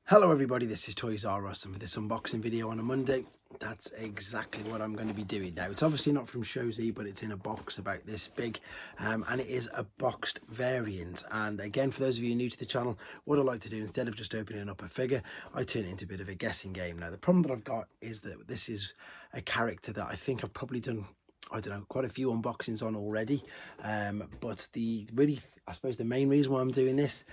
Hello everybody, this is Toys R Us, and for this unboxing video on a Monday, that's exactly what I'm going to be doing now. It's obviously not from Show Z, but it's in a box about this big, and it is a boxed variant. And again, for those of you new to the channel, what I like to do, instead of just opening up a figure, I turn it into a bit of a guessing game. Now, the problem that I've got is that this is a character that I think I've probably done, I don't know, quite a few unboxings on already, but I suppose the main reason why I'm doing this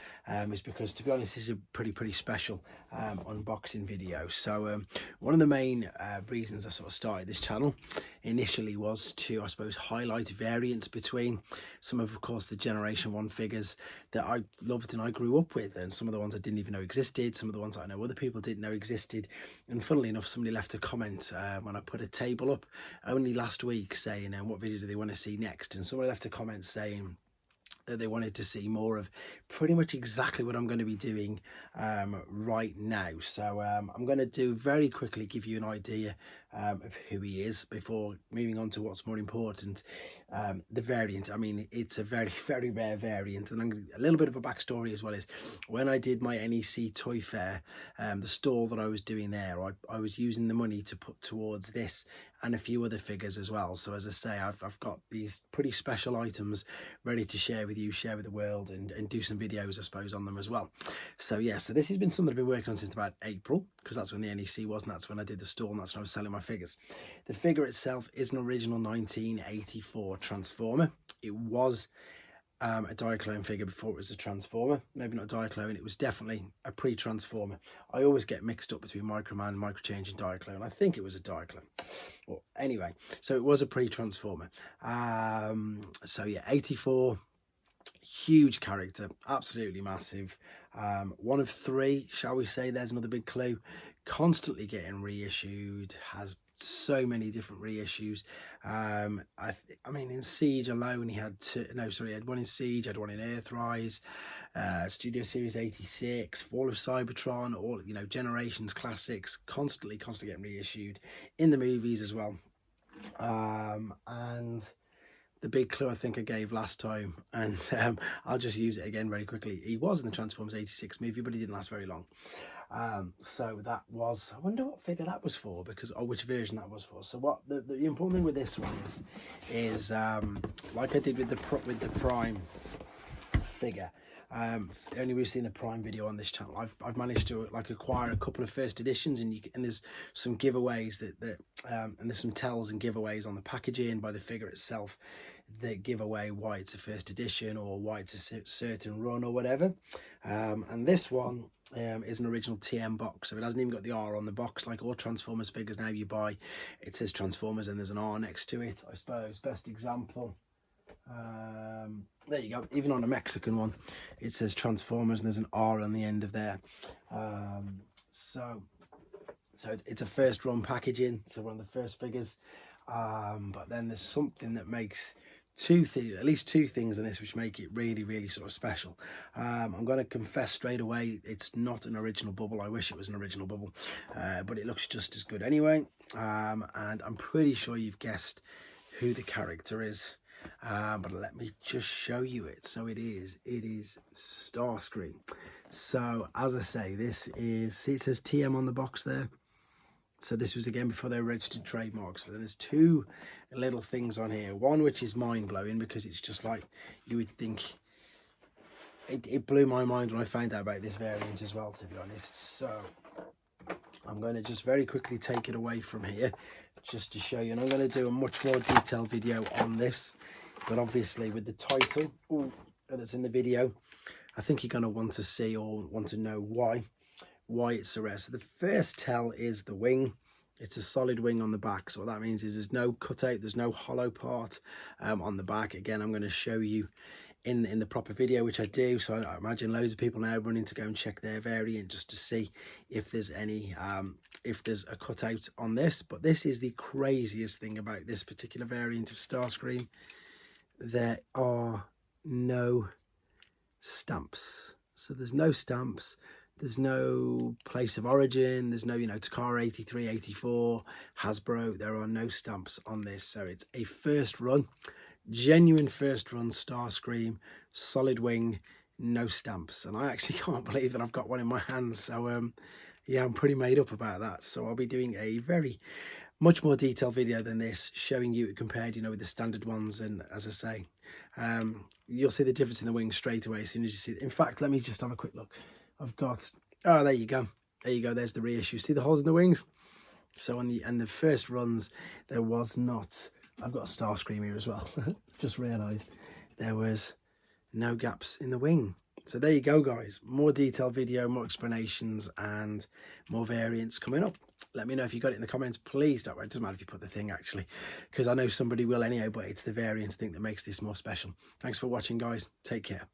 is because, to be honest, this is a pretty special unboxing video. So one of the main reasons I sort of started this channel initially was to, I suppose, highlight variants between some of course, the Generation 1 figures that I loved and I grew up with, and some of the ones I didn't even know existed, some of the ones I know other people didn't know existed. And funnily enough, somebody left a comment when I put a table up only last week saying what video do they want to see next, and somebody left a comment saying that they wanted to see more of pretty much exactly what I'm going to be doing right now. So I'm going to do very quickly give you an idea of who he is before moving on to what's more important, the variant. I mean, it's a very rare variant, and a little bit of a backstory as well is when I did my NEC Toy Fair, the stall that I was doing there, I was using the money to put towards this and a few other figures as well. So as I say, I've got these pretty special items ready to share with you, share with the world, and do some videos, I suppose, on them as well. So yeah, so this has been something I've been working on since about April, because that's when the NEC was, and that's when I did the stall, and that's when I was selling my figures. The figure itself is an original 1984 Transformer. It was a Diaclone figure before it was a Transformer. Maybe not a Diaclone, it was definitely a pre-Transformer. I always get mixed up between Microman, Microchange and Diaclone. I think it was a Diaclone. Well, anyway, so it was a pre-Transformer. So yeah, 84, huge character, absolutely massive. One of three, shall we say. There's another big clue. Constantly getting reissued, has so many different reissues. I mean, in Siege alone, he had two. No, sorry, he had one in Siege, had one in Earthrise, Studio Series 86, Fall of Cybertron, all, you know, Generations classics, constantly getting reissued in the movies as well. And the big clue I think I gave last time, and I'll just use it again very quickly. He was in the Transformers 86 movie, but he didn't last very long. So that was, I wonder what figure that was for, because, or which version that was for. So what the important thing with this one is like I did with the Prime figure. Only we've seen a Prime video on this channel. I've managed to like acquire a couple of first editions, and there's some giveaways and there's some tells and giveaways on the packaging by the figure itself that give away why it's a first edition or why it's a certain run or whatever. And this one is an original TM box, so it hasn't even got the R on the box like all Transformers figures now you buy. It says Transformers and there's an R next to it, I suppose. Best example, there you go, even on a Mexican one it says Transformers and there's an R on the end of there. So it's a first run packaging, so one of the first figures, but then there's something that makes at least two things in this which make it really sort of special. I'm going to confess straight away, it's not an original bubble. I wish it was an original bubble, but it looks just as good anyway. And I'm pretty sure you've guessed who the character is, but let me just show you it. So it is Starscream. So as I say, this is, see, it says TM on the box there. So this was again before they were registered trademarks. But then there's two little things on here. One which is mind-blowing, because it's just like you would think. It blew my mind when I found out about this variant as well, to be honest. So I'm going to just very quickly take it away from here just to show you. And I'm going to do a much more detailed video on this. But obviously with the title that's in the video, I think you're going to want to see or want to know why it's so rare. So the first tell is the wing. It's a solid wing on the back. So what that means is there's no cutout, there's no hollow part on the back. Again, I'm going to show you in the proper video, which I do. So I imagine loads of people now running to go and check their variant just to see if there's any if there's a cutout on this. But this is the craziest thing about this particular variant of Starscream. There are no stamps. So there's no stamps. There's no place of origin. There's no, you know, Takara 83, 84, Hasbro. There are no stamps on this. So it's a first run, genuine first run Starscream, solid wing, no stamps, and I actually can't believe that I've got one in my hands. So yeah, I'm pretty made up about that. So I'll be doing a much more detailed video than this, showing you it compared, you know, with the standard ones. And as I say, you'll see the difference in the wings straight away as soon as you see it. In fact, let me just have a quick look. I've got, oh, there you go, there's the reissue. See the holes in the wings? So on the first runs, there was not, I've got a star scream here as well. Just realised there was no gaps in the wing. So there you go, guys. More detailed video, more explanations, and more variants coming up. Let me know if you got it in the comments. Please don't worry. It doesn't matter if you put the thing, actually, because I know somebody will anyway, but it's the variant thing that makes this more special. Thanks for watching, guys. Take care.